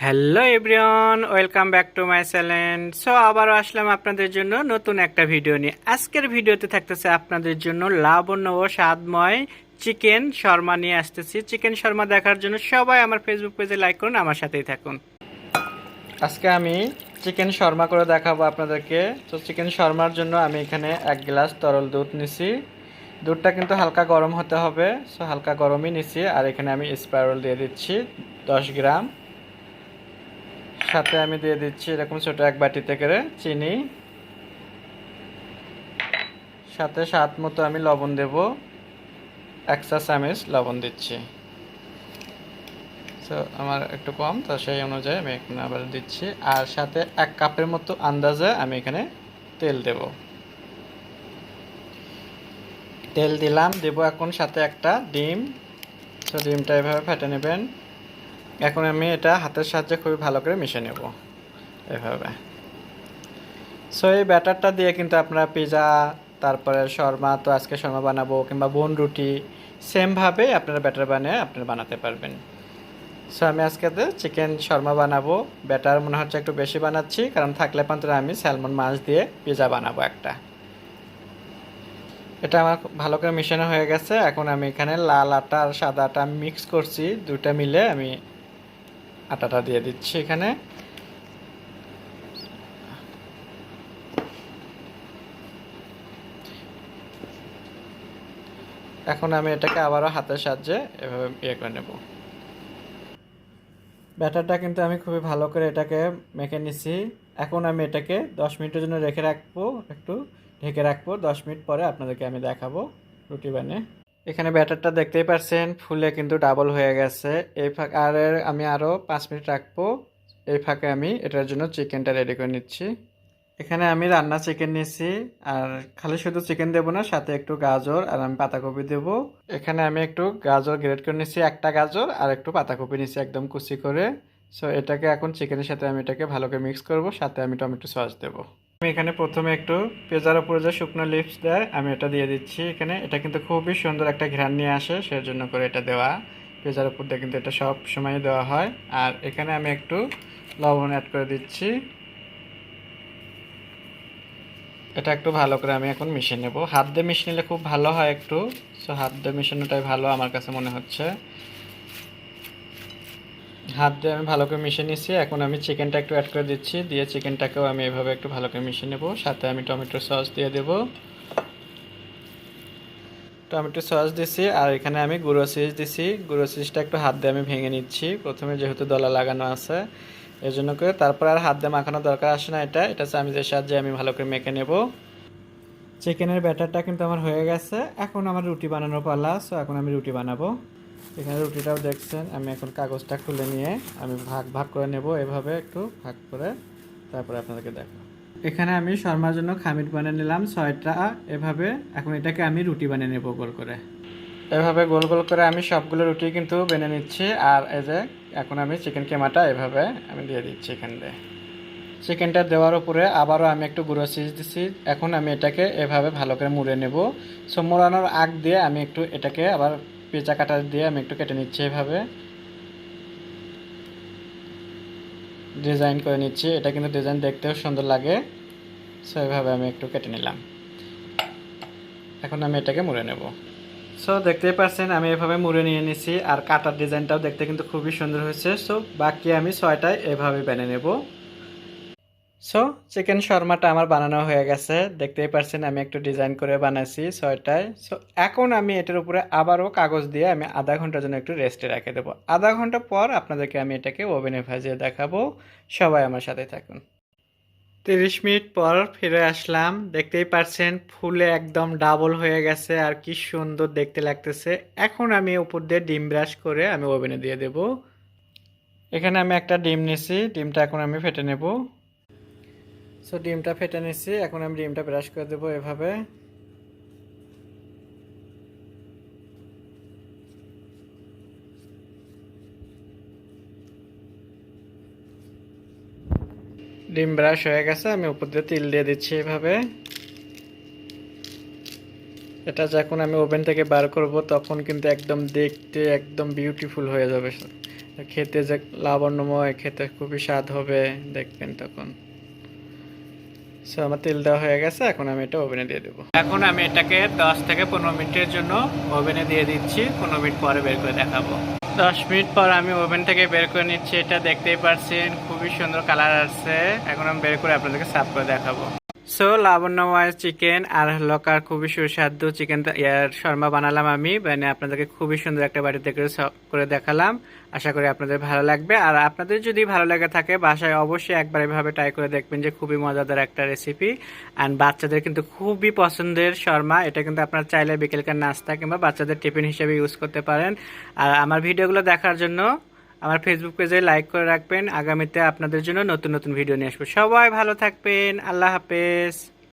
Hello everyone, welcome back to my channel. So আবারও আসলাম আপনাদের জন্য নতুন একটা ভিডিও নিয়ে। আজকের ভিডিওতে থাকতেছে আপনাদের জন্য লাবণ্য ও স্বাদময় চিকেন শর্মা নিয়ে আসতেছি। চিকেন শর্মা দেখার জন্য সবাই আমার ফেসবুক পেজে লাইক করুন, আমার সাথেই থাকুন। আজকে আমি চিকেন শর্মা করে দেখাবো আপনাদেরকে। তো চিকেন শর্মার জন্য আমি এখানে 1 গ্লাস তরল দুধ নিছি। দুধটা কিন্তু হালকা গরম হতে হবে, সো হালকা গরমই নিছি। আর এখানে আমি স্পাইরাল দিয়ে দিচ্ছি 10 গ্রাম। সাথে আমি দিয়ে দিচ্ছি এরকম ছোট এক বাটিতে করে চিনি, সাথে স্বাদ মতো আমি লবণ দেব, 1 চা চামচ লবণ দিচ্ছি। তো আমার একটু কম, তো সেই অনুযায়ী আমি এখানে আবার দিচ্ছি। আর সাথে 1 কাপের মতো আন্দাজে আমি এখানে তেল দেব। তেল দিলাম, দেব এখন সাথে একটা ডিম। তো ডিমটা এভাবে ফেটে নেবেন। এখন আমি এটা হাতের সাহায্যে খুবই ভালো করে মিশিয়ে নেব এভাবে। সো এই ব্যাটারটা দিয়ে কিন্তু আপনারা পিজা, তারপরে শর্মা, তো আজকে শর্মা বানাবো, কিংবা বোন রুটি, সেমভাবে আপনারা ব্যাটার বানিয়ে আপনারা বানাতে পারবেন। সো আমি আজকে চিকেন শর্মা বানাবো। ব্যাটার মনে হচ্ছে একটু বেশি বানাচ্ছি, কারণ থাকলে পান্তে আমি স্যালমন মাছ দিয়ে পিজা বানাবো একটা। এটা আমার ভালো করে মিশানো হয়ে গেছে। এখন আমি এখানে লাল আটা আর সাদা আটা মিক্স করছি, দুটা মিলে আমি আটাটা দিয়ে দিচ্ছি এখানে। এখন আমি এটাকে আবারও হাতের সাহায্যে এভাবে করে নেব। ব্যাটারটা কিন্তু আমি খুবই ভালো করে এটাকে মেখে নিছি। এখন আমি এটাকে 10 মিনিটের জন্য রেখে রাখবো, একটু ঢেকে রাখবো। 10 মিনিট পরে আপনাদেরকে আমি দেখাবো রুটি বানিয়ে। এখানে ব্যাটারটা দেখতেই পাচ্ছেন ফুলে কিন্তু ডাবল হয়ে গেছে। এই ফাঁকে আমি আরও 5 মিনিট রাখবো। এই ফাঁকে আমি এটার জন্য চিকেনটা রেডি করে নিচ্ছি। এখানে আমি রান্না চিকেন নিয়েছি, আর খালি শুধু চিকেন দেবো না, সাথে একটু গাজর আর আমি পাতাকপি দেবো। এখানে আমি একটু গাজর গ্রেট করে নিয়েছি, একটা গাজর, আর একটু পাতাকপি নিয়েছি একদম কুচি করে। সো এটাকে এখন চিকেনের সাথে আমি এটাকে ভালো করে মিক্স করব, সাথে আমি টমেটো সস দেবো। আমি এখানে প্রথমে একটু পেঁয়াজের উপরে যে শুকনো লিভস দেয় আমি এটা দিয়ে দিচ্ছি এখানে। এটা কিন্তু খুবই সুন্দর একটা ঘ্রাণ নিয়ে আসে, সেজন্য করে এটা দেওয়া। পেঁয়াজের উপর দিয়ে কিন্তু এটা সব সময় দেওয়া হয়। আর এখানে আমি একটু লবণ অ্যাড করে দিচ্ছি। এটা একটু ভালো করে আমি এখন মিশিয়ে নেব। হাত দিয়ে মিশিয়ে নিলে খুব ভালো হয় একটু। সো হাত দিয়ে মিশানোটাই ভালো আমার কাছে মনে হচ্ছে। হাত দিয়ে আমি ভালো করে মিশিয়ে নিচ্ছি। এখন আমি চিকেনটা একটু অ্যাড করে দিচ্ছি, দিয়ে চিকেনটাকেও আমি এভাবে একটু ভালো করে মিশিয়ে নেব। সাথে আমি টমেটো সস দিয়ে দেব। টমেটো সস দিছি, আর এখানে আমি গুঁড়ো চিজ দিছি। গুঁড়ো চিজটা একটু হাত দিয়ে আমি ভেঙে নিচ্ছি প্রথমে, যেহেতু দলা লাগানো আছে এই জন্য করে। তারপর আর হাত দিয়ে মাখানোর দরকার আসে না, এটা চামিচের সাহায্যে আমি ভালো করে মেখে নেব। চিকেনের ব্যাটারটা কিন্তু আমার হয়ে গেছে। এখন আমার রুটি বানানোর পালা। সো এখন আমি রুটি বানাবো। এখানে রুটিটাও দেখছেন, আমি এখন কাগজটা খুলে নিয়ে আমি ভাগ ভাগ করে নেব, এভাবে একটু ভাগ করে, তারপরে আপনাদেরকে দেখো। এখানে আমি শর্মার জন্য খামির বানিয়ে নিলাম 6টা এভাবে। এখন এটাকে আমি রুটি বানিয়ে নেব গোল করে। এভাবে গোল গোল করে আমি সবগুলো রুটি কিন্তু বেনে নিচ্ছি। আর এই যে এখন আমি চিকেন কিমাটা এভাবে আমি দিয়ে দিচ্ছি এখান দিয়ে। চিকেনটা দেওয়ার উপরে আবারও আমি একটু গুঁড়ো চিজ দিচ্ছি। এখন আমি এটাকে এভাবে ভালো করে মুড়ে নেব। সো মোড়ানোর আগ দিয়ে আমি একটু এটাকে আবার পেঁচা কাটা দিয়ে আমি একটু কেটে নিচ্ছি, এভাবে ডিজাইন করে নিচ্ছি। এটা কিন্তু ডিজাইন দেখতেও সুন্দর লাগে। সো এভাবে আমি একটু কেটে নিলাম। এখন আমি এটাকে মুড়ে নেব। সো দেখতেই পাচ্ছেন আমি এভাবে মুড়ে নিয়ে নিছি, আর কাটার ডিজাইনটাও দেখতে কিন্তু খুবই সুন্দর হয়েছে। সো বাকি আমি 6টায় এভাবে বেনে নেব। সো চিকেন শর্মাটা আমার বানানো হয়ে গেছে। দেখতেই পাচ্ছেন আমি একটু ডিজাইন করে বানাইছি 6টায়। সো এখন আমি এটার উপরে আবারও কাগজ দিয়ে আমি আধা ঘন্টার জন্য একটু রেস্টে রেখে দেবো। আধা ঘন্টা পর আপনাদেরকে আমি এটাকে ওভেনে ভাজিয়ে দেখাবো। সবাই আমার সাথে থাকুন। 30 মিনিট পর ফিরে আসলাম। দেখতেই পাচ্ছেন ফুলে একদম ডাবল হয়ে গেছে, আর কি সুন্দর দেখতে লাগতেছে। এখন আমি উপর দিয়ে ডিম ব্রাশ করে আমি ওভেনে দিয়ে দেব। এখানে আমি একটা ডিম নিছি, ডিমটা এখন আমি ফেটে নেব। সো ডিমটা ফেটে নিচ্ছি, এখন আমি ডিমটা ব্রাশ করে দেবো এভাবে। ডিম ব্রাশ হয়ে গেছে, আমি উপর দিয়ে তিল দিয়ে দিচ্ছি এভাবে। এটা যখন আমি ওভেন থেকে বার করব তখন কিন্তু একদম দেখতে একদম বিউটিফুল হয়ে যাবে। খেতে যে লাবণ্যময়, খেতে খুবই স্বাদ হবে, দেখবেন তখন। সো আমার তেল দেওয়া হয়ে গেছে, এখন আমি এটা ওভেনে দিয়ে দেবো। এখন আমি এটাকে 10 থেকে 15 মিনিটের জন্য ওভেনে দিয়ে দিচ্ছি, 15 মিনিট পরে বের করে দেখাবো। 10 মিনিট পর আমি ওভেন থেকে বের করে নিচ্ছি, এটা দেখতেই পাচ্ছেন খুবই সুন্দর কালার আসছে। এখন আমি বের করে আপনাদেরকে সার্ভ করে দেখাবো। সো লাবণ্যময় চিকেন আর লকার খুবই সুস্বাদু চিকেন শর্মা বানালাম আমি, মানে আপনাদেরকে খুবই সুন্দর একটা বাড়িতে করে দেখালাম। আশা করি আপনাদের ভালো লাগবে, আর আপনাদের যদি ভালো লেগে থাকে বাসায় অবশ্যই একবার এভাবে ট্রাই করে দেখবেন, যে খুবই মজাদার একটা রেসিপি। অ্যান্ড বাচ্চাদের কিন্তু খুবই পছন্দের শর্মা, এটা কিন্তু আপনারা চাইলে বিকেলকার নাস্তা কিংবা বাচ্চাদের টিফিন হিসেবে ইউজ করতে পারেন। আর আমার ভিডিওগুলো দেখার জন্য আমার ফেসবুক পেজে লাইক করে রাখবেন। আগামীতে আপনাদের জন্য নতুন নতুন ভিডিও নিয়ে আসবো। সবাই ভালো থাকবেন, আল্লাহ হাফেজ।